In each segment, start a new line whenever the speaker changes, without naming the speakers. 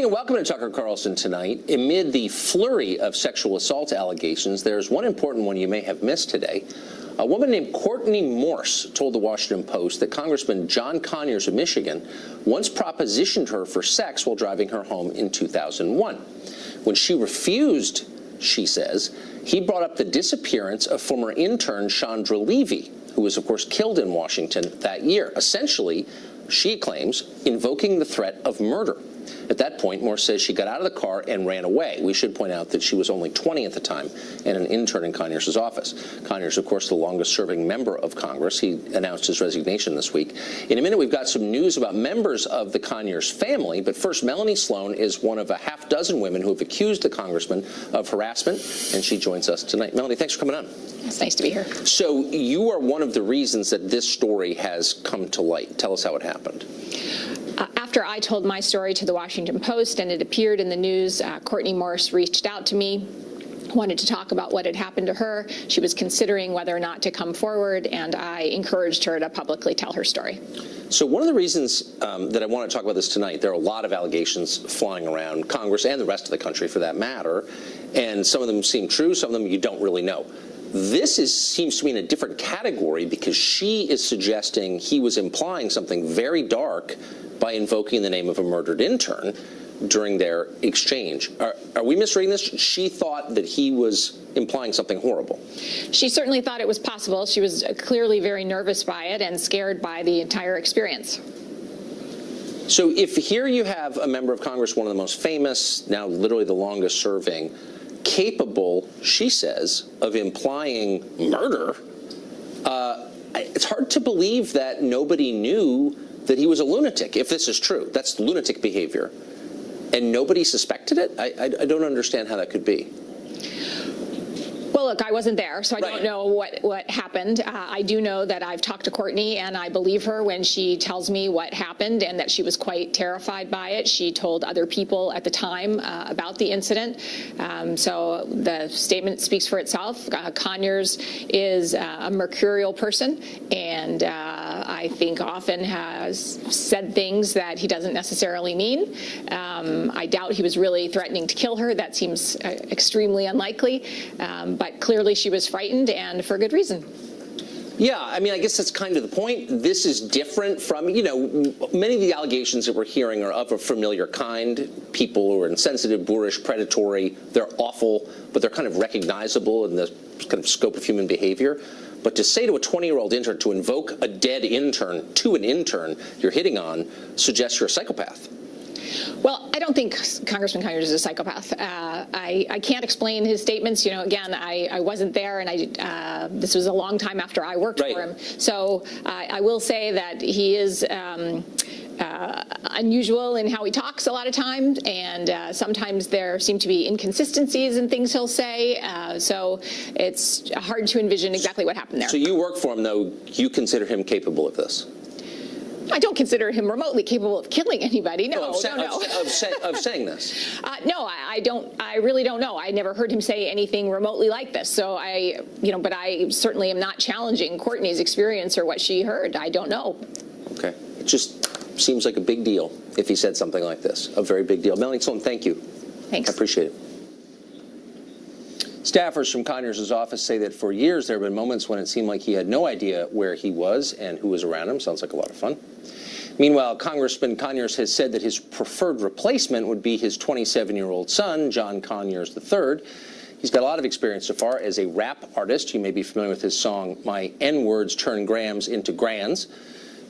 morning and welcome to Tucker Carlson tonight. Amid the flurry of sexual assault allegations, there's one important one you may have missed today. A woman named Courtney Morse told the Washington Post that Congressman John Conyers of Michigan once propositioned her for sex while driving her home in 2001. When she refused, she says, he brought up the disappearance of former intern Chandra Levy, who was, of course, killed in Washington that year, essentially, she claims, invoking the threat of murder. At that point, Morse says she got out of the car and ran away. We should point out that she was only 20 at the time and an intern in Conyers' office. Conyers, of course, the longest-serving member of Congress. He announced his resignation this week. In a minute, we've got some news about members of the Conyers family. But first, Melanie Sloan is one of a half dozen women who have accused the congressman of harassment, and she joins us tonight. Melanie, thanks for coming on.
It's nice to be here.
So you are one of the reasons that this story has come to light. Tell us how it happened.
After I told my story to the Washington Post and it appeared in the news, Courtney Morse reached out to me, wanted to talk about what had happened to her. She was considering whether or not to come forward, and I encouraged her to publicly tell her story.
So one of the reasons that I want to talk about this tonight, there are a lot of allegations flying around Congress and the rest of the country for that matter, and some of them seem true, some of them you don't really know. This seems to me in a different category because she is suggesting he was implying something very dark by invoking the name of a murdered intern during their exchange. Are we misreading this? She thought that he was implying something horrible.
She certainly thought it was possible. She was clearly very nervous by it and scared by the entire experience.
So if here you have a member of Congress, one of the most famous, now literally the longest serving, capable, she says, of implying murder, it's hard to believe that nobody knew that he was a lunatic, if this is true. That's lunatic behavior. And nobody suspected it? I don't understand how that could be.
Well, look, I wasn't there, so I don't know what happened. I do know that I've talked to Courtney, and I believe her when she tells me what happened and that she was quite terrified by it. She told other people at the time about the incident. So the statement speaks for itself. Conyers is a mercurial person, and I think often has said things that he doesn't necessarily mean. I doubt he was really threatening to kill her. That seems extremely unlikely. But clearly she was frightened, and for good reason.
Yeah, I mean, I guess that's kind of the point. This is different from, you know, many of the allegations that we're hearing are of a familiar kind. People who are insensitive, boorish, predatory. They're awful, but they're kind of recognizable in the kind of scope of human behavior. But to say to a 20-year-old intern, to invoke a dead intern to an intern you're hitting on, suggests you're a psychopath.
Well, I don't think Congressman Conyers is a psychopath. I can't explain his statements. You know, again, I wasn't there, and this was a long time after I worked for him. So I will say that he is unusual in how he talks a lot of times, and sometimes there seem to be inconsistencies in things he'll say. So it's hard to envision exactly what happened there.
So you work for him, though. You consider him capable of this?
I don't consider him remotely capable of killing anybody. No,
of saying this.
No, I don't. I really don't know. I never heard him say anything remotely like this. So but I certainly am not challenging Courtney's experience or what she heard. I don't know.
Okay. It just seems like a big deal if he said something like this. A very big deal. Melanie Sloan, thank you.
Thanks.
I appreciate it. Staffers from Conyers' office say that for years there have been moments when it seemed like he had no idea where he was and who was around him. Sounds like a lot of fun. Meanwhile, Congressman Conyers has said that his preferred replacement would be his 27-year-old son, John Conyers III. He's got a lot of experience so far as a rap artist. You may be familiar with his song, My N-Words Turn Grams into Grands.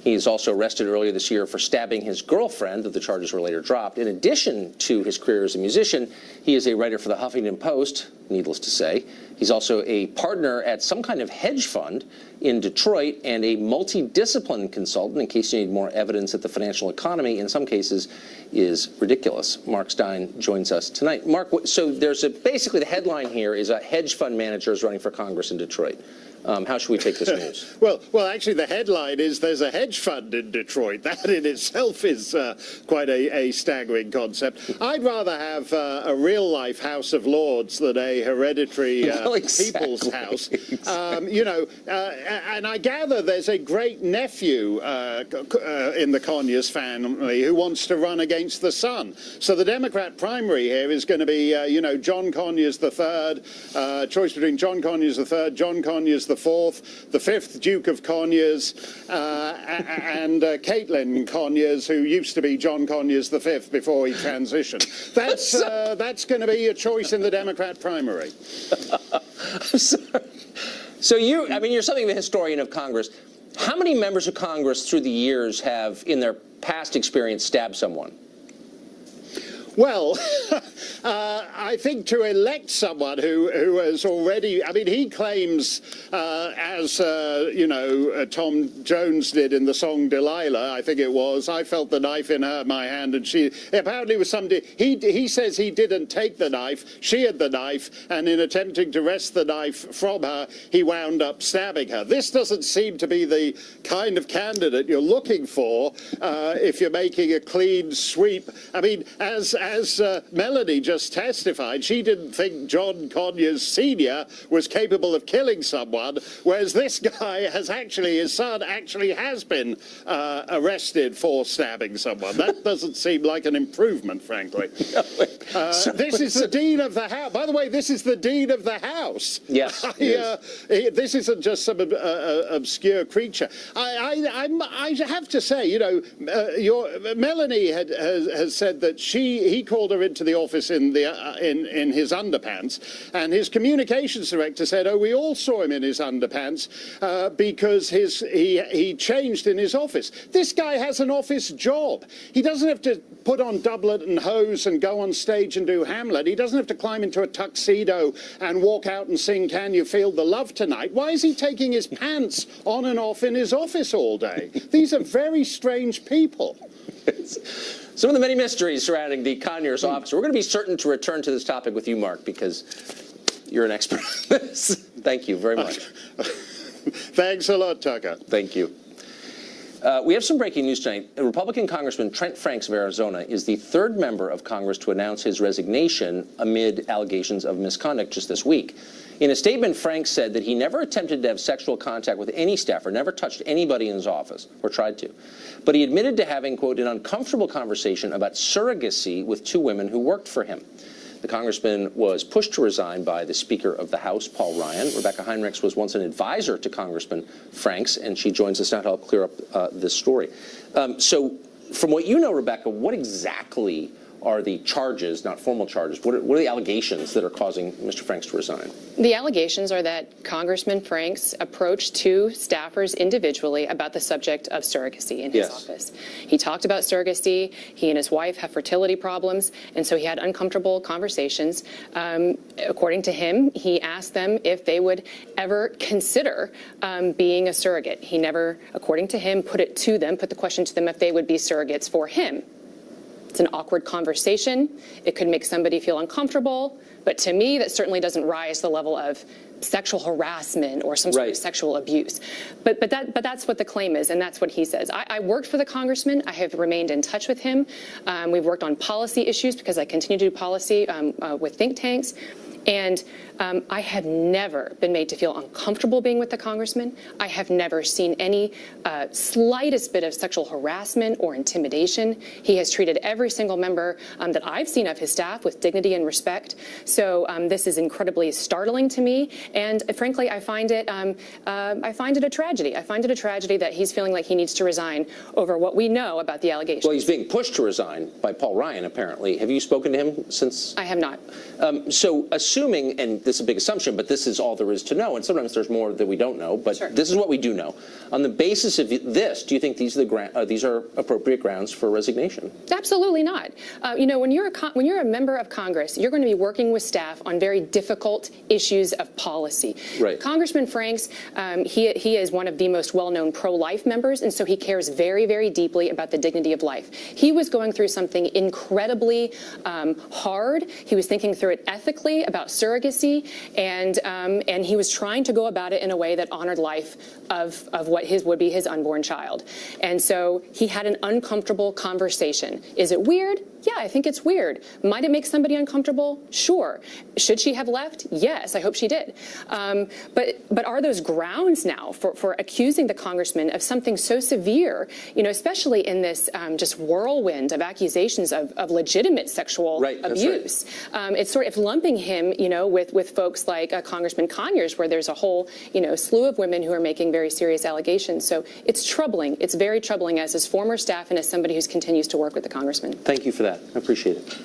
He was also arrested earlier this year for stabbing his girlfriend, though the charges were later dropped. In addition to his career as a musician, he is a writer for the Huffington Post, needless to say. He's also a partner at some kind of hedge fund in Detroit and a multidiscipline consultant, in case you need more evidence that the financial economy, in some cases, is ridiculous. Mark Stein joins us tonight. Mark, so there's basically the headline here is a hedge fund manager is running for Congress in Detroit. How should we take this news?
Well, actually, the headline is there's a hedge fund in Detroit. That in itself is quite a staggering concept. I'd rather have a real-life House of Lords than a hereditary people's house. And I gather there's a great nephew in the Conyers family who wants to run against the son. So the Democrat primary here is going to be, John Conyers III, choice between John Conyers III, John Conyers IV, the fifth Duke of Conyers, and Caitlin Conyers, who used to be John Conyers V before he transitioned. That's going to be a choice in the Democrat primary.
So you're something of a historian of Congress. How many members of Congress through the years have, in their past experience, stabbed someone?
Well, I think to elect someone who has already, he claims, as Tom Jones did in the song Delilah, I think it was, I felt the knife in my hand, and she, apparently was somebody, he says he didn't take the knife, she had the knife, and in attempting to wrest the knife from her, he wound up stabbing her. This doesn't seem to be the kind of candidate you're looking for if you're making a clean sweep. As Melanie just testified, she didn't think John Conyers Sr. was capable of killing someone, whereas this guy has actually, his son actually has been arrested for stabbing someone. That doesn't seem like an improvement, frankly. This is the Dean of the House. By the way, this is the Dean of the House.
Yes.
This isn't just some obscure creature. I have to say, Melanie has said that he called her into the office in his underpants, and his communications director said, "Oh, we all saw him in his underpants because he changed in his office." This guy has an office job. He doesn't have to put on doublet and hose and go on stage and do Hamlet. He doesn't have to climb into a tuxedo and walk out and sing "Can You Feel the Love Tonight?" Why is he taking his pants on and off in his office all day? These are very strange people.
Some of the many mysteries surrounding the Conyers office. We're going to be certain to return to this topic with you, Mark, because you're an expert on this. Thank you very much.
Thanks a lot, Tucker.
Thank you. We have some breaking news tonight. Republican Congressman Trent Franks of Arizona is the third member of Congress to announce his resignation amid allegations of misconduct just this week. In a statement, Franks said that he never attempted to have sexual contact with any staffer, never touched anybody in his office, or tried to. But he admitted to having, quote, an uncomfortable conversation about surrogacy with two women who worked for him. The congressman was pushed to resign by the Speaker of the House, Paul Ryan. Rebecca Heinrichs was once an advisor to Congressman Franks, and she joins us now to help clear up this story. So from what you know, Rebecca, what exactly are the charges, not formal charges? What are the allegations that are causing Mr. Franks to resign?
The allegations are that Congressman Franks approached two staffers individually about the subject of surrogacy in his office. He talked about surrogacy. He and his wife have fertility problems, and so he had uncomfortable conversations. According to him, he asked them if they would ever consider being a surrogate. He never, according to him, put the question to them if they would be surrogates for him. It's an awkward conversation. It could make somebody feel uncomfortable. But to me, that certainly doesn't rise to the level of sexual harassment or some sort of sexual abuse. But that's what the claim is, and that's what he says. I worked for the congressman. I have remained in touch with him. We've worked on policy issues because I continue to do policy with think tanks. And I have never been made to feel uncomfortable being with the congressman. I have never seen any slightest bit of sexual harassment or intimidation. He has treated every single member that I've seen of his staff with dignity and respect. So this is incredibly startling to me. And frankly, I find it a tragedy. I find it a tragedy that he's feeling like he needs to resign over what we know about the allegations.
Well, he's being pushed to resign by Paul Ryan, apparently. Have you spoken to him since?
I have not.
So assuming, and this is a big assumption, but this is all there is to know, and sometimes there's more that we don't know, but this is what we do know. On the basis of this, do you think these are appropriate grounds for resignation?
Absolutely not. When you're a member of Congress, you're going to be working with staff on very difficult issues of policy.
Right.
Congressman Franks, he is one of the most well-known pro-life members, and so he cares very, very deeply about the dignity of life. He was going through something incredibly hard. He was thinking through it ethically about about surrogacy, and he was trying to go about it in a way that honored life of what would be his unborn child. And so he had an uncomfortable conversation. Is it weird? Yeah, I think it's weird. Might it make somebody uncomfortable? Sure. Should she have left? Yes, I hope she did. But are those grounds now for accusing the congressman of something so severe, especially in this just whirlwind of accusations of legitimate sexual abuse? Right. It's sort of lumping him, with folks like Congressman Conyers, where there's a whole, slew of women who are making very serious allegations. So it's troubling. It's very troubling as his former staff and as somebody who continues to work with the congressman.
Thank you for that. I appreciate it.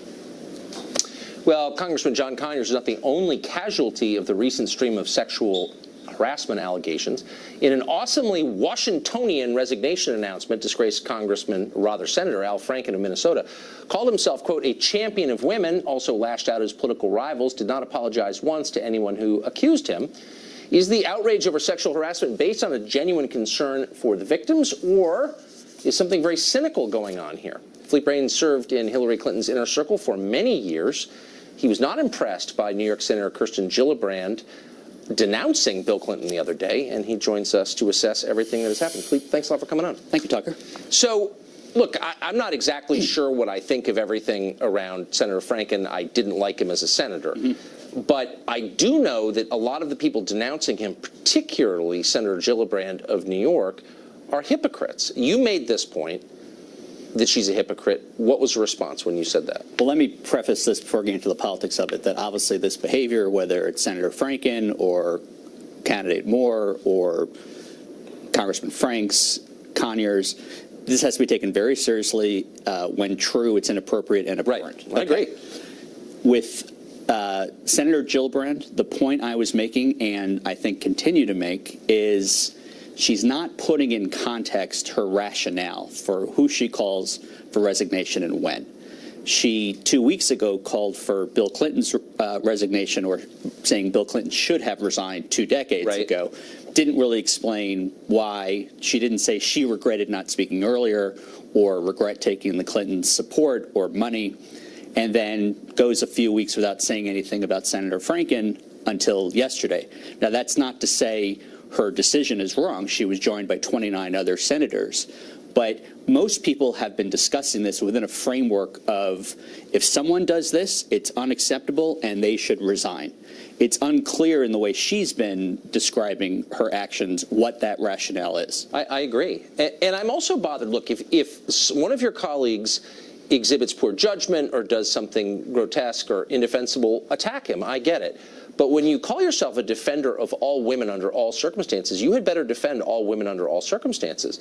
Well, Congressman John Conyers is not the only casualty of the recent stream of sexual harassment allegations. In an awesomely Washingtonian resignation announcement, disgraced Senator Al Franken of Minnesota called himself, quote, a champion of women, also lashed out at his political rivals, did not apologize once to anyone who accused him. Is the outrage over sexual harassment based on a genuine concern for the victims, or is something very cynical going on here? Philippe Reigns served in Hillary Clinton's inner circle for many years. He was not impressed by New York Senator Kirsten Gillibrand denouncing Bill Clinton the other day, and he joins us to assess everything that has happened. Philippe, thanks a lot for coming on.
Thank you, Tucker.
So, look, I'm not exactly sure what I think of everything around Senator Franken. I didn't like him as a senator. But I do know that a lot of the people denouncing him, particularly Senator Gillibrand of New York, are hypocrites. You made this point that she's a hypocrite. What was the response when you said that?
Well, let me preface this before getting into the politics of it, that obviously this behavior, whether it's Senator Franken or candidate Moore or Congressman Franks, Conyers, this has to be taken very seriously. When true, it's inappropriate and abhorrent.
Right. I agree.
With Senator Gillibrand, the point I was making, and I think continue to make, is she's not putting in context her rationale for who she calls for resignation and when. She, 2 weeks ago, called for Bill Clinton's resignation, or saying Bill Clinton should have resigned 2 decades ago. Didn't really explain why. She didn't say she regretted not speaking earlier or regret taking the Clintons' support or money, and then goes a few weeks without saying anything about Senator Franken until yesterday. Now, that's not to say her decision is wrong. She was joined by 29 other senators. But most people have been discussing this within a framework of, if someone does this, it's unacceptable and they should resign. It's unclear in the way she's been describing her actions what that rationale is.
I agree. And I'm also bothered. Look, if one of your colleagues exhibits poor judgment or does something grotesque or indefensible, attack him. I get it. But when you call yourself a defender of all women under all circumstances, you had better defend all women under all circumstances.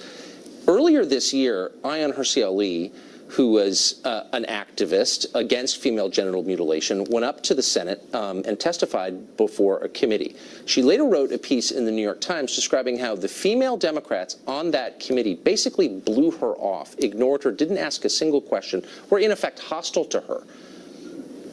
Earlier this year, Ayaan Hirsi Ali, who was an activist against female genital mutilation, went up to the Senate and testified before a committee. She later wrote a piece in the New York Times describing how the female Democrats on that committee basically blew her off, ignored her, didn't ask a single question, were in effect hostile to her.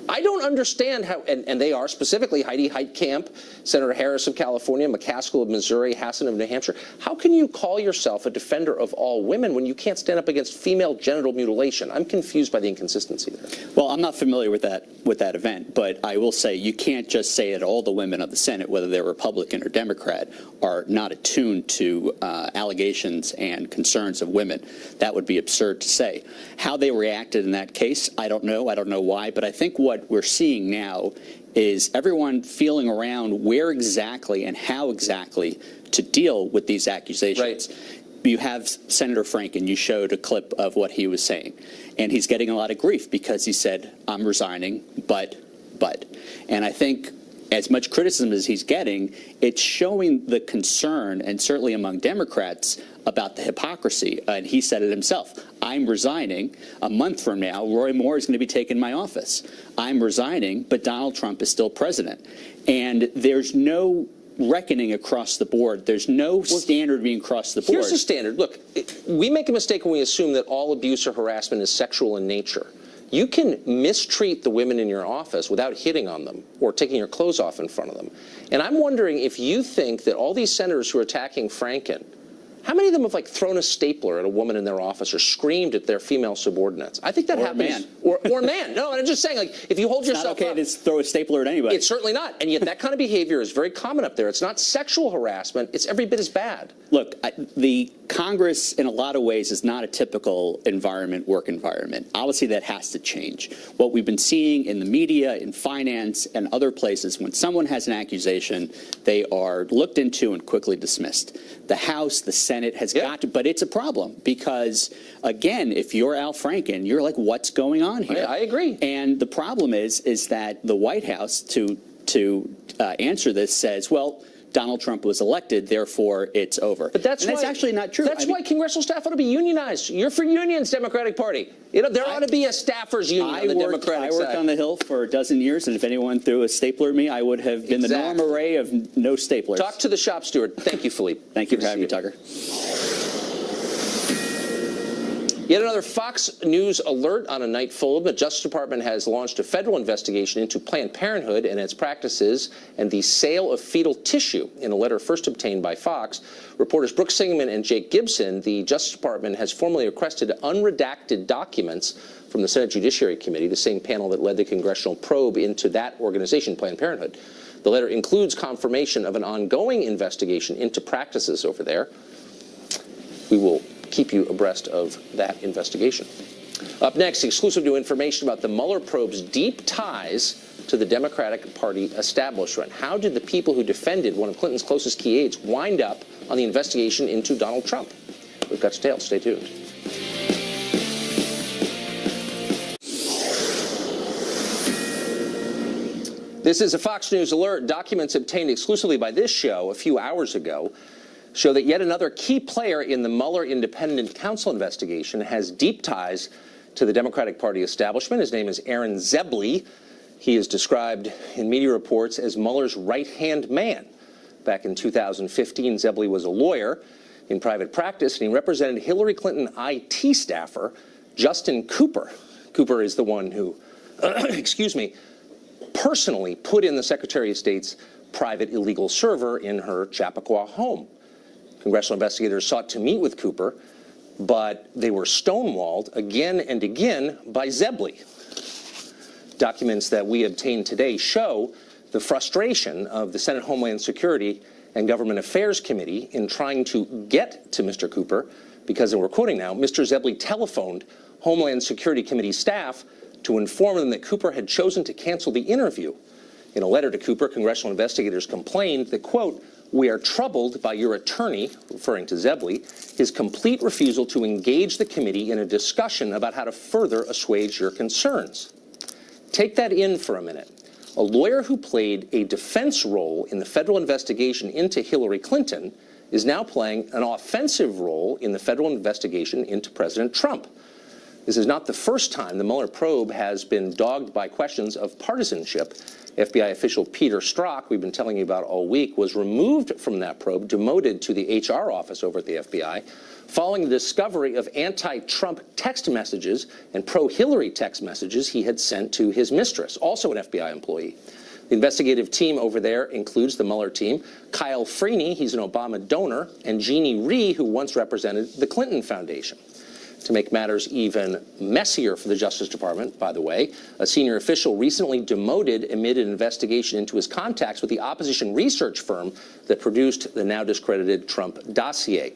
I don't understand how, and they are specifically Heidi Heitkamp, Senator Harris of California, McCaskill of Missouri, Hassan of New Hampshire. How can you call yourself a defender of all women when you can't stand up against female genital mutilation? I'm confused by the inconsistency there.
Well, I'm not familiar with that event, but I will say you can't just say that all the women of the Senate, whether they're Republican or Democrat, are not attuned to allegations and concerns of women. That would be absurd to say. How they reacted in that case, I don't know. I don't know why, but I think what we're seeing now is everyone feeling around where exactly and how exactly to deal with these accusations. Right. You have Senator Franken. You showed a clip of what he was saying, and he's getting a lot of grief because he said, I'm resigning, but. And I think as much criticism as he's getting, it's showing the concern, and certainly among Democrats, about the hypocrisy. And he said it himself. I'm resigning. A month from now, Roy Moore is going to be taking my office. I'm resigning, but Donald Trump is still president. And there's no reckoning across the board. There's no standard being crossed the board.
Here's the standard. Look, we make a mistake when we assume that all abuse or harassment is sexual in nature. You can mistreat the women in your office without hitting on them or taking your clothes off in front of them. And I'm wondering if you think that all these senators who are attacking Franken How many of them have like thrown a stapler at a woman in their office or screamed at their female subordinates? I think that happens.
Man.
Or man. No, I'm just saying, like, if you hold yourself
not okay
up,
to throw a stapler at anybody.
it's certainly not. And yet that kind of behavior is very common up there. It's not sexual harassment. It's every bit as bad.
Look, the Congress, in a lot of ways, is not a typical work environment. Obviously, that has to change. What we've been seeing in the media, in finance, and other places, when someone has an accusation, they are looked into and quickly dismissed. The House, the Senate has got to, but it's a problem because, again, if you're Al Franken, you're like, what's going on here?
I agree.
And the problem is that the White House, to answer this, says, well, Donald Trump was elected, therefore it's over.
But that's
actually not true.
That's why congressional staff ought to be unionized. You're for unions, Democratic Party. You know, there ought to be a staffers union on the Democratic side.
I worked on the Hill for a dozen years, and if anyone threw a stapler at me, I would have been the norm array of no staplers.
Talk to the shop steward. Thank you, Philippe.
Thank you for having me, Tucker.
Yet another Fox News alert on a night full of the Justice Department has launched a federal investigation into Planned Parenthood and its practices and the sale of fetal tissue. In a letter first obtained by Fox, reporters Brooke Singleman and Jake Gibson, the Justice Department has formally requested unredacted documents from the Senate Judiciary Committee, the same panel that led the congressional probe into that organization, Planned Parenthood. The letter includes confirmation of an ongoing investigation into practices over there. We will keep you abreast of that investigation. Up next, exclusive new information about the Mueller probe's deep ties to the Democratic Party establishment. How did the people who defended one of Clinton's closest key aides wind up on the investigation into Donald Trump? We've got details. Stay tuned. This is a Fox News alert. Documents obtained exclusively by this show a few hours ago show that yet another key player in the Mueller independent counsel investigation has deep ties to the Democratic Party establishment. His name is Aaron Zebley. He is described in media reports as Mueller's right-hand man. Back in 2015, Zebley was a lawyer in private practice, and he represented Hillary Clinton IT staffer Justin Cooper. Cooper is the one who, personally put in the Secretary of State's private illegal server in her Chappaqua home. Congressional investigators sought to meet with Cooper, but they were stonewalled again and again by Zebley. Documents that we obtained today show the frustration of the Senate Homeland Security and Government Affairs Committee in trying to get to Mr. Cooper because, and we're quoting now, Mr. Zebley telephoned Homeland Security Committee staff to inform them that Cooper had chosen to cancel the interview. In a letter to Cooper, congressional investigators complained that, quote, "We are troubled by your attorney," referring to Zebley, "his complete refusal to engage the committee in a discussion about how to further assuage your concerns." Take that in for a minute. A lawyer who played a defense role in the federal investigation into Hillary Clinton is now playing an offensive role in the federal investigation into President Trump. This is not the first time the Mueller probe has been dogged by questions of partisanship. FBI official Peter Strzok, we've been telling you about all week, was removed from that probe, demoted to the HR office over at the FBI, following the discovery of anti-Trump text messages and pro-Hillary text messages he had sent to his mistress, also an FBI employee. The investigative team over there includes the Mueller team, Kyle Freeney, he's an Obama donor, and Jeannie Rhee, who once represented the Clinton Foundation. To make matters even messier for the Justice Department, by the way, a senior official recently demoted amid an investigation into his contacts with the opposition research firm that produced the now discredited Trump dossier.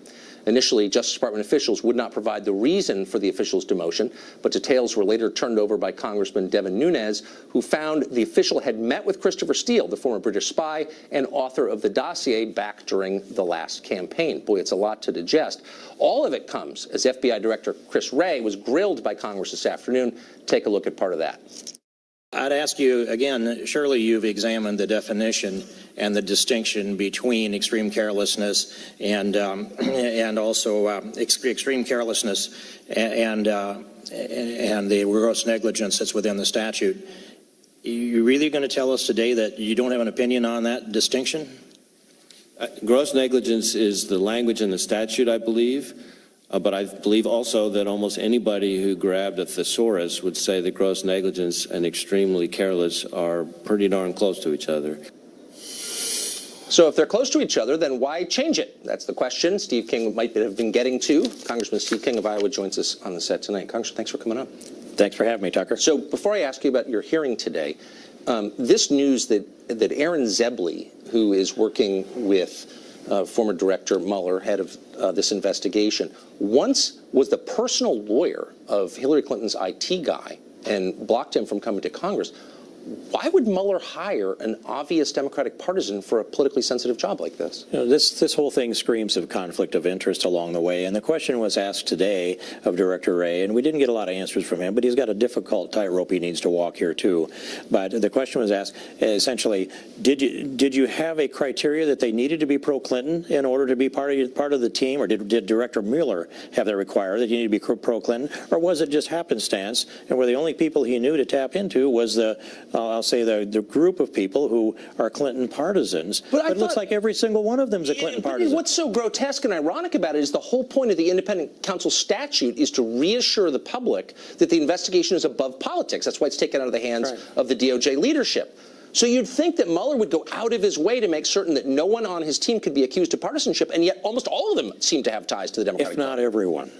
Initially, Justice Department officials would not provide the reason for the official's demotion, but details were later turned over by Congressman Devin Nunes, who found the official had met with Christopher Steele, the former British spy and author of the dossier, back during the last campaign. Boy, it's a lot to digest. All of it comes as FBI Director Chris Wray was grilled by Congress this afternoon. Take a look at part of that.
I'd ask you again, surely you've examined the definition and the distinction between extreme carelessness and also extreme carelessness and the gross negligence that's within the statute. You really going to tell us today that you don't have an opinion on that distinction?
Gross negligence is the language in the statute, I believe. But I believe also that almost anybody who grabbed a thesaurus would say that gross negligence and extremely careless are pretty darn close to each other.
So if they're close to each other, then why change it? That's the question Steve King might have been getting to. Congressman Steve King of Iowa joins us on the set tonight. Congressman, thanks for coming on.
Thanks for having me, Tucker.
So before I ask you about your hearing today, this news that Aaron Zebley, who is working with former Director Mueller, head of this investigation, once was the personal lawyer of Hillary Clinton's IT guy and blocked him from coming to Congress. Why would Mueller hire an obvious Democratic partisan for a politically sensitive job like this?
You know, this whole thing screams of conflict of interest along the way. And the question was asked today of Director Wray, and we didn't get a lot of answers from him, but he's got a difficult tightrope he needs to walk here, too. But the question was asked, essentially, did you have a criteria that they needed to be pro-Clinton in order to be part of the team, or did Director Mueller have that require that you need to be pro-Clinton, or was it just happenstance, and where the only people he knew to tap into was I'll say the group of people who are Clinton partisans. But it looks like every single one of them is a Clinton partisan.
What's so grotesque and ironic about it is the whole point of the independent counsel statute is to reassure the public that the investigation is above politics. That's why it's taken out of the hands of the DOJ leadership. So you'd think that Mueller would go out of his way to make certain that no one on his team could be accused of partisanship, and yet almost all of them seem to have ties to the Democratic Party.
If not everyone.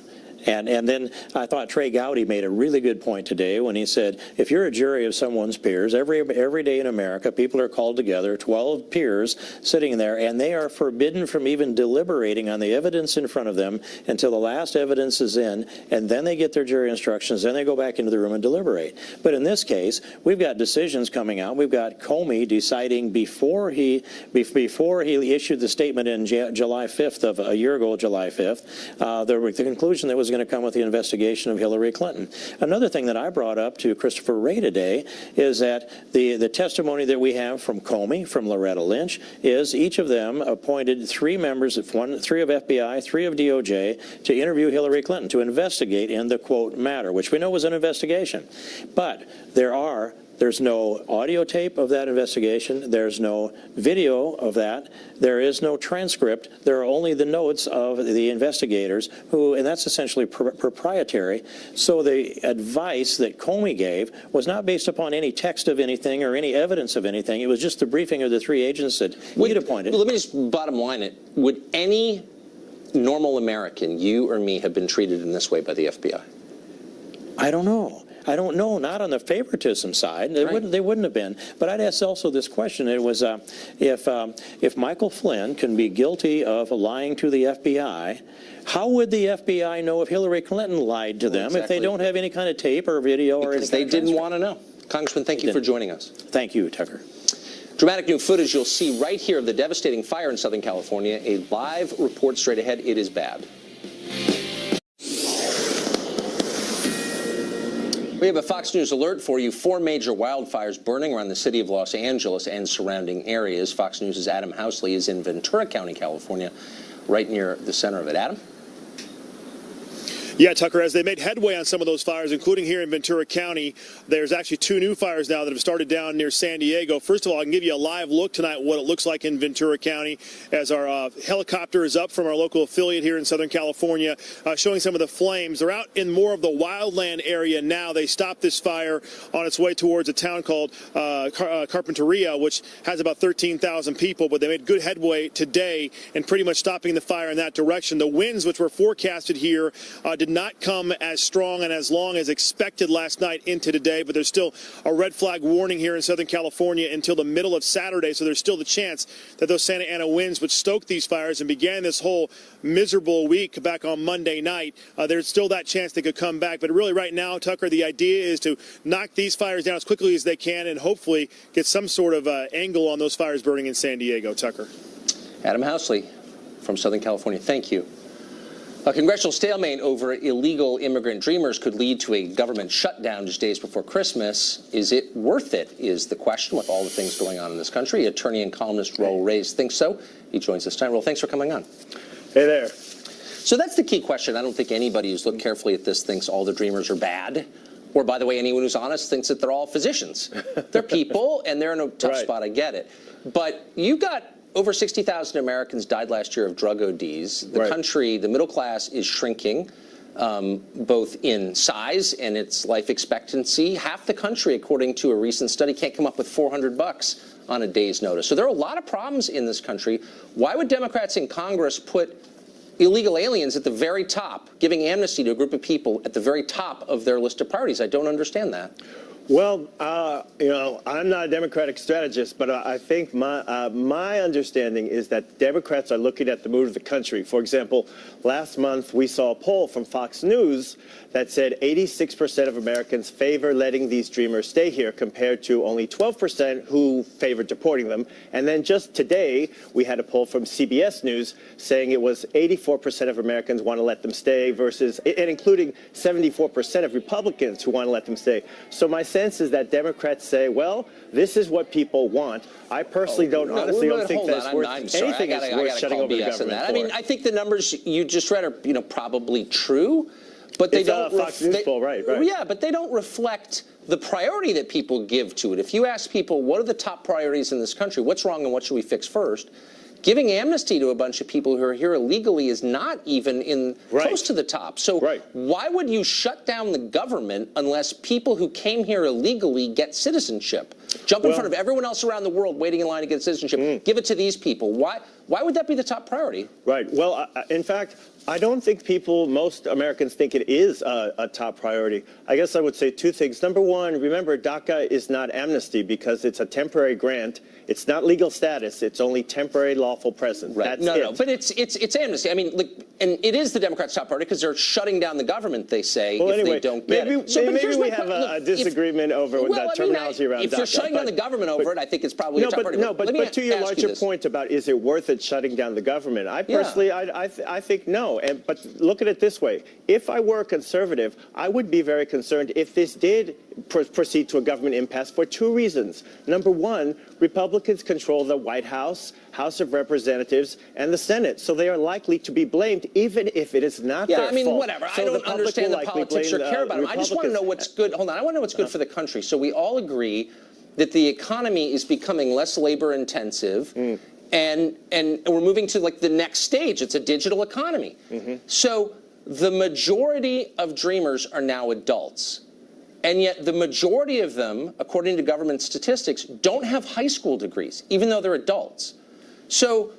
And then I thought Trey Gowdy made a really good point today when he said, if you're a jury of someone's peers, every day in America, people are called together, 12 peers sitting there, and they are forbidden from even deliberating on the evidence in front of them until the last evidence is in, and then they get their jury instructions, then they go back into the room and deliberate. But in this case, we've got decisions coming out. We've got Comey deciding before he issued the statement in July 5th of a year ago, July 5th, the conclusion that was going to come with the investigation of Hillary Clinton. Another thing that I brought up to Christopher Wray today is that the testimony that we have from Comey, from Loretta Lynch, is each of them appointed 3 members, 3 of FBI, 3 of DOJ, to interview Hillary Clinton, to investigate in the, quote, matter, which we know was an investigation. But there's no audio tape of that investigation. There's no video of that. There is no transcript. There are only the notes of the investigators and that's essentially proprietary. So the advice that Comey gave was not based upon any text of anything or any evidence of anything. It was just the briefing of the 3 agents that he'd appointed.
Let me just bottom line it. Would any normal American, you or me, have been treated in this way by the FBI?
I don't know. I don't know, not on the favoritism side. They wouldn't have been. But I'd ask also this question. It was if Michael Flynn can be guilty of lying to the FBI, how would the FBI know if Hillary Clinton lied to them if they don't have any kind of tape or video or anything?
Because they didn't want to know. Congressman, thank you for joining us.
Thank you, Tucker.
Dramatic new footage you'll see right here of the devastating fire in Southern California. A live report straight ahead. It is bad. We have a Fox News alert for you. 4 major wildfires burning around the city of Los Angeles and surrounding areas. Fox News' Adam Housley is in Ventura County, California, right near the center of it. Adam?
Yeah, Tucker, as they made headway on some of those fires, including here in Ventura County, there's actually 2 new fires now that have started down near San Diego. First of all, I can give you a live look tonight what it looks like in Ventura County as our helicopter is up from our local affiliate here in Southern California, showing some of the flames. They're out in more of the wildland area now. They stopped this fire on its way towards a town called Carpinteria, which has about 13,000 people, but they made good headway today in pretty much stopping the fire in that direction. The winds, which were forecasted here, did not come as strong and as long as expected last night into today, but there's still a red flag warning here in Southern California until the middle of Saturday, so there's still the chance that those Santa Ana winds would stoke these fires and began this whole miserable week back on Monday night. There's still that chance they could come back, but really right now, Tucker, the idea is to knock these fires down as quickly as they can and hopefully get some sort of angle on those fires burning in San Diego. Tucker.
Adam Housley from Southern California, thank you. A congressional stalemate over illegal immigrant dreamers could lead to a government shutdown just days before Christmas. Is it worth it, is the question with all the things going on in this country. Attorney and columnist Raul Reyes thinks so. He joins us tonight. Raul, thanks for coming on.
Hey there.
So that's the key question. I don't think anybody who's looked carefully at this thinks all the dreamers are bad. Or, by the way, anyone who's honest thinks that they're all physicians. They're people, and they're in a tough spot. I get it. But you got over 60,000 Americans died last year of drug ODs. The country, the middle class, is shrinking, both in size and its life expectancy. Half the country, according to a recent study, can't come up with $400 on a day's notice. So there are a lot of problems in this country. Why would Democrats in Congress put illegal aliens at the very top, giving amnesty to a group of people at the very top of their list of priorities? I don't understand that.
Well, I'm not a Democratic strategist, but I think my understanding is that Democrats are looking at the mood of the country. For example, last month we saw a poll from Fox News that said 86% of Americans favor letting these dreamers stay here, compared to only 12% who favored deporting them. And then just today, we had a poll from CBS News saying it was 84% of Americans want to let them stay, and including 74% of Republicans who want to let them stay. So my sense is that Democrats say, well, this is what people want. I personally don't think that's worth anything is worth shutting over the government for.
I mean, I think the numbers you just read are, probably true, but they don't.
Fox News poll, right?
Yeah, but they don't reflect the priority that people give to it. If you ask people, what are the top priorities in this country? What's wrong and what should we fix first? Giving amnesty to a bunch of people who are here illegally is not even close to the top. So why would you shut down the government unless people who came here illegally get citizenship? Jump in front of everyone else around the world waiting in line to get citizenship. Give it to these people. Why would that be the top priority?
Right. Well, in fact, I don't think most Americans think it is a top priority. I guess I would say two things. Number one, remember, DACA is not amnesty because it's a temporary grant. It's not legal status. It's only temporary lawful presence.
Right.
That's
No, but it's amnesty. I mean, and it is the Democrats' top priority because they're shutting down the government, they say, if they don't get it. So
maybe we have a disagreement over the terminology around DACA.
If you're shutting down the government over it, I think it's probably a top priority.
But to your larger point about is it worth it shutting down the government, I personally, I think no. But look at it this way. If I were a conservative, I would be very concerned if this did proceed to a government impasse for two reasons. Number one, Republicans control the White House, House of Representatives, and the Senate, so they are likely to be blamed, even if it is not their fault.
Yeah, I mean, whatever. So I don't understand the politics or care about them. I just want to know what's good. Hold on. I want to know what's good for the country. So we all agree that the economy is becoming less labor intensive, and we're moving to like the next stage. It's a digital economy. So the majority of dreamers are now adults. And yet the majority of them, according to government statistics, don't have high school degrees, even though they're adults. So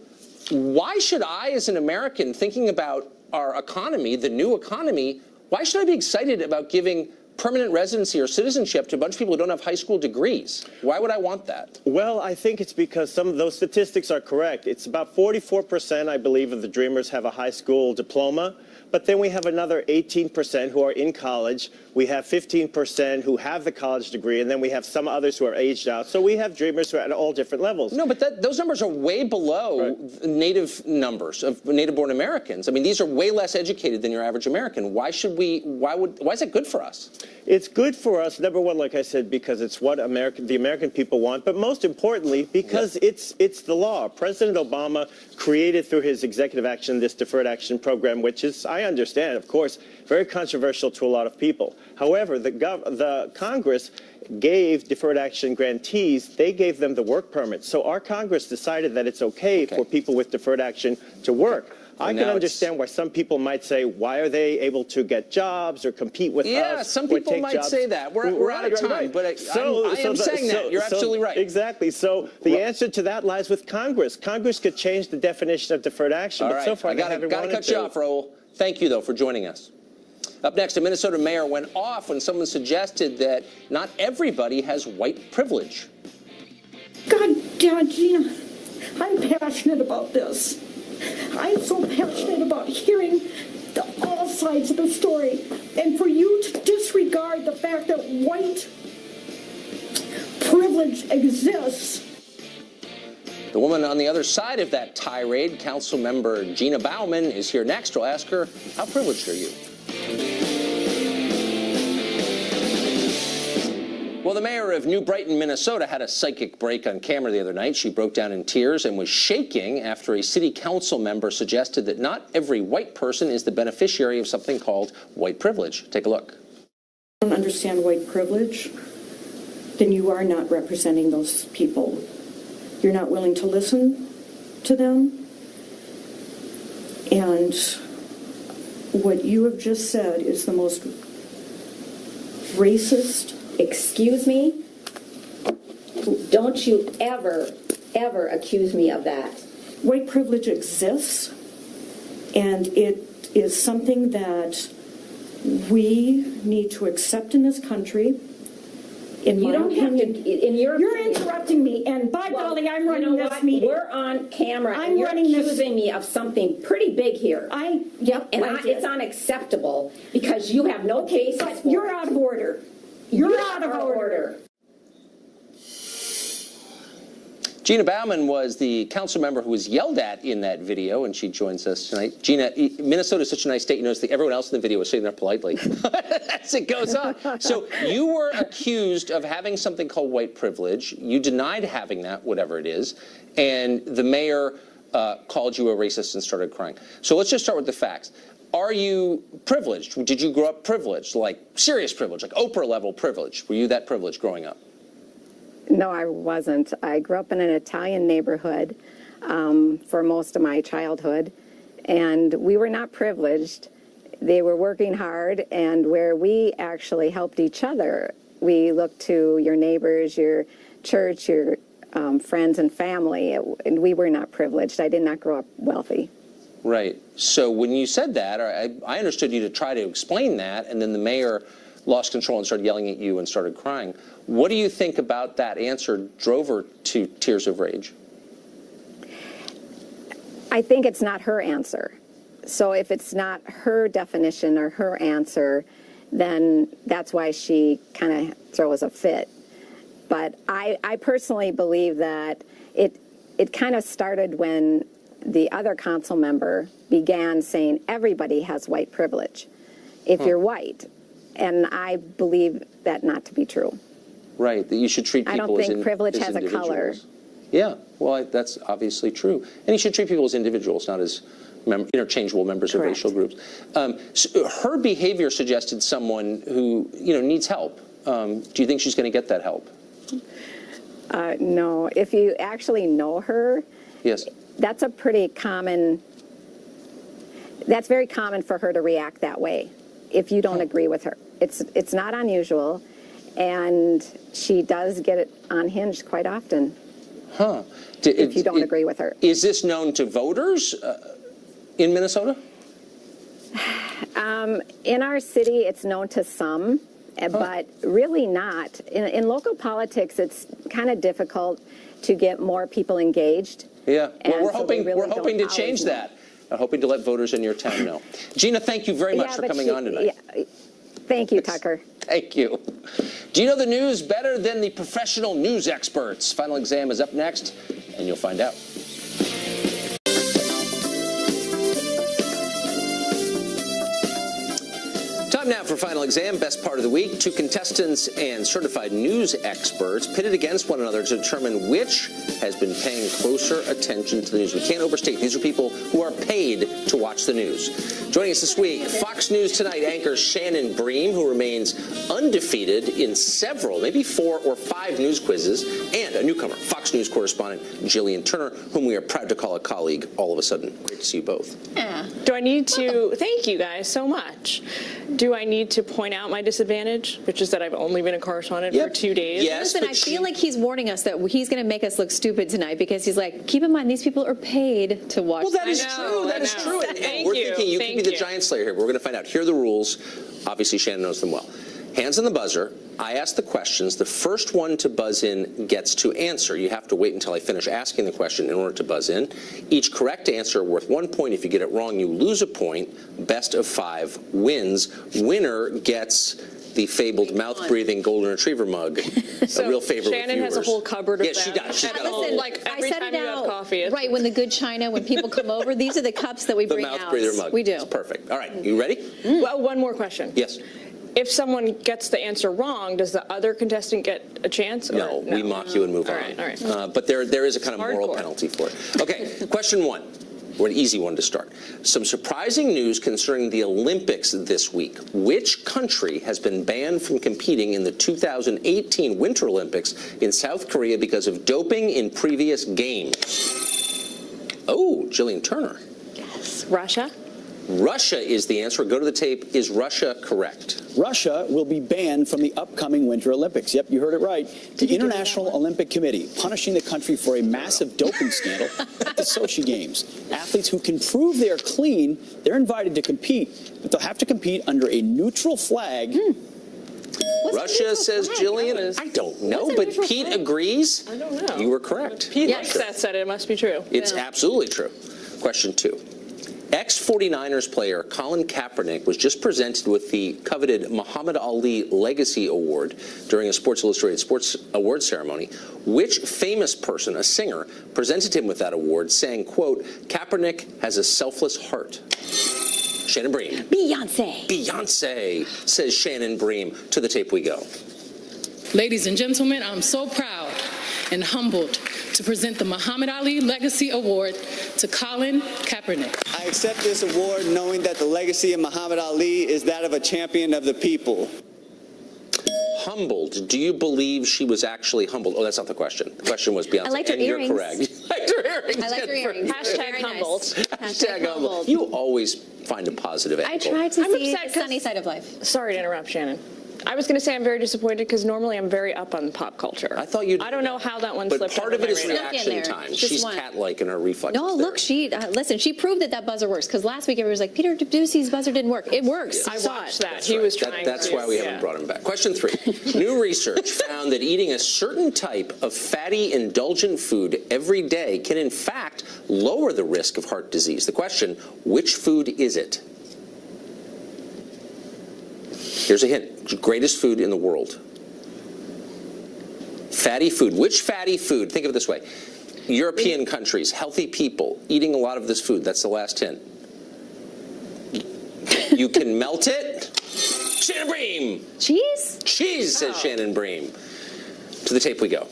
why should I, as an American, thinking about our economy, the new economy, why should I be excited about giving permanent residency or citizenship to a bunch of people who don't have high school degrees? Why would I want that?
Well, I think it's because some of those statistics are correct. It's about 44%, I believe, of the dreamers have a high school diploma. But then we have another 18% who are in college. We have 15% who have the college degree, and then we have some others who are aged out. So we have dreamers who are at all different levels.
No, but those numbers are way below native numbers of native-born Americans. I mean, these are way less educated than your average American. Why is that good for us?
It's good for us, number one, like I said, because it's what the American people want, but most importantly, because it's the law. President Obama created through his executive action this deferred action program, which is, I understand, of course, very controversial to a lot of people. However, the Congress gave deferred action grantees, they gave them the work permit. So our Congress decided that it's okay for people with deferred action to work. I can understand why some people might say, why are they able to get jobs or compete with us?
Yeah, some people might say that. We're out of time, but I am saying that. You're absolutely right.
Exactly. So the answer to that lies with Congress. Congress could change the definition of deferred action, but so far they haven't wanted to.
I got to cut you off, Raul. Thank you, though, for joining us. Up next, a Minnesota mayor went off when someone suggested that not everybody has white privilege.
God damn it, Gina. I'm passionate about this. I'm so passionate about hearing all sides of the story. And for you to disregard the fact that white privilege exists.
The woman on the other side of that tirade, Council Member Gina Bauman, is here next. We'll ask her, how privileged are you? Well, the mayor of New Brighton, Minnesota, had a psychic break on camera the other night. She broke down in tears and was shaking after a city council member suggested that not every white person is the beneficiary of something called white privilege. Take a look.
I don't understand white privilege. Then you are not representing those people. You're not willing to listen to them. And what you have just said is the most racist.
Excuse me? Don't you ever, ever accuse me of that.
White privilege exists, and it is something that we need to accept in this country. In
You
my
don't have
opinion,
to, in your
you're
opinion.
interrupting me, and by golly, I'm running this meeting.
We're on camera,
I'm
and you're
running this-
accusing me of something pretty big here.
Yep,
And
I did.
it's unacceptable because you have no basis
But
for
you're
it.
out of order. You're out of order.
Gina Bauman was the council member who was yelled at in that video, and she joins us tonight. Gina, Minnesota is such a nice state. You notice that everyone else in the video was sitting there politely as it goes on. So you were accused of having something called white privilege. You denied having that, whatever it is, and the mayor called you a racist and started crying. So let's just start with the facts. Are you privileged? Did you grow up privileged, like serious privilege, like Oprah-level privilege? Were you that privileged growing up?
No, I wasn't. I grew up in an Italian neighborhood for most of my childhood, and we were not privileged. They were working hard, and where we actually helped each other, we looked to your neighbors, your church, your friends and family, and we were not privileged. I did not grow up wealthy.
Right. So when you said that, I understood you to try to explain that, and then the mayor lost control and started yelling at you and started crying. What do you think about that answer drove her to tears of rage?
I think it's not her answer. So if it's not her definition or her answer, then that's why she kind of throws a fit. But I personally believe that it kind of started when the other council member began saying everybody has white privilege if you're white. And I believe that not to be true.
Right, that you should treat people
I don't think privilege has a color.
Yeah, well, that's obviously true. And you should treat people as individuals, not as interchangeable members of racial groups. So her behavior suggested someone who, needs help. Do you think she's going to get that help?
No, if you actually know her,
yes,
that's a pretty common, that's very common for her to react that way if you don't agree with her. It's not unusual, and she does get it unhinged quite often.
Huh.
If you don't agree with her.
Is this known to voters in Minnesota?
In our city, it's known to some, but really not. In local politics, it's kind of difficult to get more people engaged.
Yeah, well, we're
so
hoping
really
to
don't
change
always
that. Hoping to let voters in your town know. Gina, thank you very much for coming on tonight.
Yeah. Thank you, Tucker.
Thank you. Do you know the news better than the professional news experts? Final Exam is up next, and you'll find out. Time now for Final Exam, best part of the week. Two contestants and certified news experts pitted against one another to determine which has been paying closer attention to the news. We can't overstate. These are people who are paid to watch the news. Joining us this week, Fox News Tonight anchor Shannon Bream, who remains undefeated in several, maybe 4 or 5 news quizzes, and a newcomer, Fox News correspondent Jillian Turner, whom we are proud to call a colleague all of a sudden. Great to see you both.
Yeah. Do I need to, thank you guys so much. Do I need to point out my disadvantage, which is that I've only been a correspondent for 2 days?
Yes,
Listen, I feel like he's warning us that he's going to make us look stupid tonight because he's like, keep in mind, these people are paid to watch.
Well, that is true. That is true. And we're thinking you can be the giant slayer here. We're going to find out. Here are the rules. Obviously, Shannon knows them well. Hands on the buzzer. I ask the questions. The first one to buzz in gets to answer. You have to wait until I finish asking the question in order to buzz in. Each correct answer worth 1 point. If you get it wrong, you lose a point. Best of 5 wins. Winner gets the fabled mouth-breathing golden retriever mug, a real favorite.
Shannon
with
has a whole cupboard of them.
She does. She's got a whole,
like every time you have coffee.
Right, when the good china, when people come over, these are the cups that we
the
bring out.
mouth-breather mug.
We do.
It's perfect. All right, you ready?
Well, one more question.
Yes.
If someone gets the answer wrong, does the other contestant get a chance? Or
No, we mock you and move on.
All right.
But there is a kind of moral penalty for it. Okay, question 1. Or an easy one to start. Some surprising news concerning the Olympics this week. Which country has been banned from competing in the 2018 Winter Olympics in South Korea because of doping in previous games? Oh, Jillian Turner.
Yes. Russia?
Russia is the answer. Go to the tape. Is Russia correct?
Russia will be banned from the upcoming Winter Olympics. Yep, you heard it right. The International Olympic Committee punishing the country for a massive doping scandal at the Sochi Games. Athletes who can prove they are clean, they're invited to compete, but they'll have to compete under a neutral flag.
Russia, says Jillian. I don't know, but Pete agrees.
I don't know.
You were correct.
Pete said it must be true.
It's absolutely true. Question 2. Ex-49ers player Colin Kaepernick was just presented with the coveted Muhammad Ali Legacy Award during a Sports Illustrated Sports Award ceremony. Which famous person, a singer, presented him with that award, saying, quote, "Kaepernick has a selfless heart"? Shannon Bream.
Beyonce.
Beyonce, says Shannon Bream. To the tape we go.
Ladies and gentlemen, I'm so proud and humbled to present the Muhammad Ali Legacy Award to Colin Kaepernick.
I accept this award knowing that the legacy of Muhammad Ali is that of a champion of the people.
Humbled. Do you believe she was actually humbled? Oh, that's not the question. The question was Beyonce.
I liked her
and
earrings.
You're correct. I liked her earrings.
I liked her earrings.
Hashtag humbled.
Hashtag humbled. You always find a positive angle.
I try to
I'm
see
upset
the sunny side of life.
Sorry to interrupt, Shannon. I was going to say I'm very disappointed because normally I'm very up on pop culture.
I thought you'd.
I don't know how that one
But
slipped
part
out
of it is
my radar.
reaction time.
Just
She's
one.
cat-like in her reflexes.
No, look, listen, she proved that buzzer works, because last week everybody was like, Peter Ducey's buzzer didn't work. It works.
I watched that.
That's
He
right.
was trying
That's
to.
why we haven't brought him back. Question 3. New research found that eating a certain type of fatty, indulgent food every day can, in fact, lower the risk of heart disease. The question, which food is it? Here's a hint. Greatest food in the world. Fatty food. Which fatty food? Think of it this way. European countries, healthy people, eating a lot of this food. That's the last hint. You can melt it. Shannon Bream.
Cheese?
Cheese, says Shannon Bream. To the tape we go.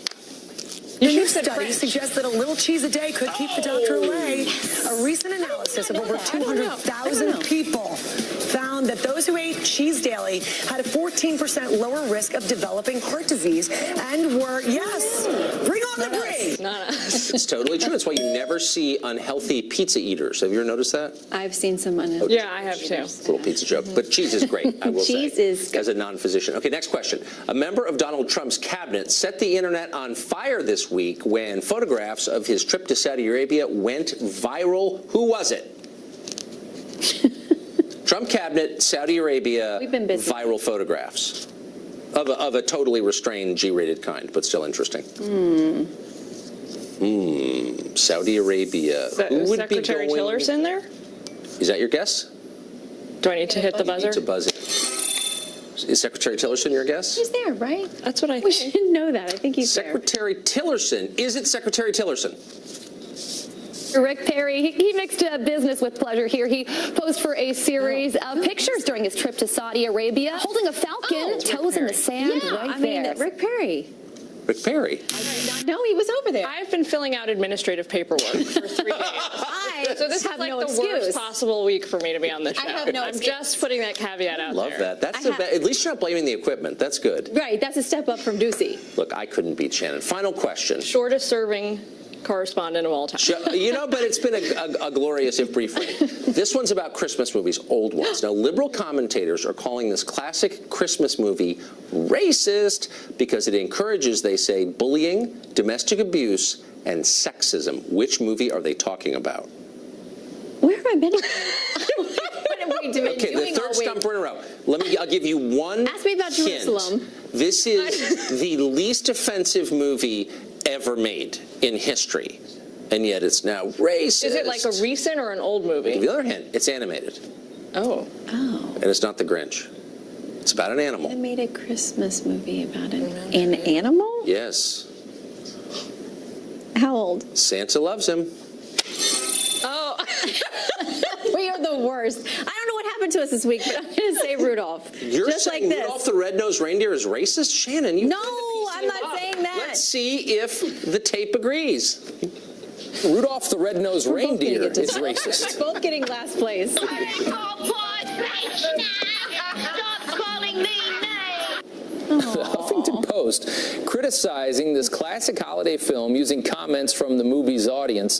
A new study suggests that a little cheese a day could keep the doctor away. A recent analysis of over 200,000 people found that those who ate cheese daily had a 14% lower risk of developing heart disease and were, yes, bring on the brie.
It's totally true. It's why you never see unhealthy pizza eaters. Have you ever noticed that?
I've seen some unhealthy.
Yeah, I have too.
Little pizza joke. But cheese is great, I will say.
Cheese is
as a non-physician. Okay, next question. A member of Donald Trump's cabinet set the internet on fire this week when photographs of his trip to Saudi Arabia went viral. Who was it? Trump cabinet, Saudi Arabia,
We've been busy.
viral photographs of a totally restrained G-rated kind, but still interesting. Saudi Arabia. Who would
Secretary
be going?
Tillerson there?
Is that your guess?
Do I need to hit the buzzer?
Need to buzz in. Is Secretary Tillerson your guess?
He's there, right?
That's what I think.
We should know that. I think he's
Secretary Tillerson. Is it Secretary Tillerson?
Rick Perry, he mixed business with pleasure here. He posed for a series of pictures during his trip to Saudi Arabia, holding a falcon, toes in the sand right there.
Rick Perry.
Rick Perry.
No, he was over there.
I've been filling out administrative paperwork for 3 days. So this is like the worst possible week for me to be on the show.
I have no
I'm just putting that caveat out
Love
there.
that. That's at least you're not blaming the equipment. That's good.
Right, that's a step up from Ducey.
Look, I couldn't beat Shannon. Final question.
Shortest serving correspondent of all time.
You know, but it's been a glorious, if brief, reign. This one's about Christmas movies, old ones. Now, liberal commentators are calling this classic Christmas movie racist because it encourages, they say, bullying, domestic abuse, and sexism. Which movie are they talking about?
Where have I been? What have we been
Okay,
doing
the
all
third
week?
stumper in a row. I'll give you one
Ask me about
hint.
Jerusalem.
This is the least offensive movie ever made in history, and yet it's now racist.
Is it like a recent or an old movie?
The other hint, it's animated.
Oh.
And it's not The Grinch. It's about an animal.
I made a Christmas movie about it. An animal?
Yes.
How old?
Santa loves him.
Oh. We are the worst. I don't know what happened to us this week, but I'm going to say Rudolph.
You're
Just
saying
like this.
Rudolph the Red-Nosed Reindeer is racist? Shannon, you...
No, I'm not saying that.
Let's see if the tape agrees. Rudolph the Red-Nosed Reindeer is racist.
We're both getting last place.
The Huffington Post criticized
criticizing this classic holiday film using comments from the movie's audience.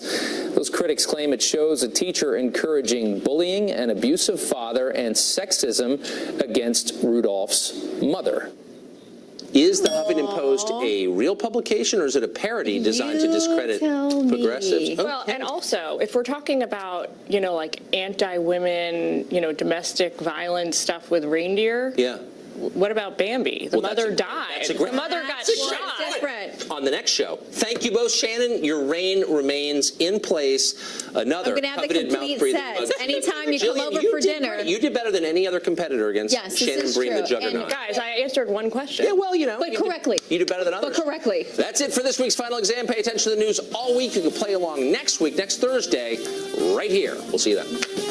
Those critics claim it shows a teacher encouraging bullying, an abusive father, and sexism against Rudolph's mother.
Is the Huffington Post a real publication, or is it a parody designed to discredit progressives?
Well, and also, if we're talking about, like anti-women, domestic violence stuff with reindeer.
Yeah.
What about Bambi? The mother died. The mother got shot.
Different.
On the next show. Thank you both, Shannon. Your reign remains in place. Another
I'm going to have the
coveted
complete
mouth-breathing
set.
bug.
Anytime you come
Jillian,
over
you
for
did
dinner.
great. You did better than any other competitor against
Yes, this
Shannon
is
Breen, the
true.
Juggernaut.
Guys, I answered one question.
Yeah, well,
But correctly.
You did better than others.
But correctly.
That's it for this week's Final Exam. Pay attention to the news all week. You can play along next week, next Thursday, right here. We'll see you then.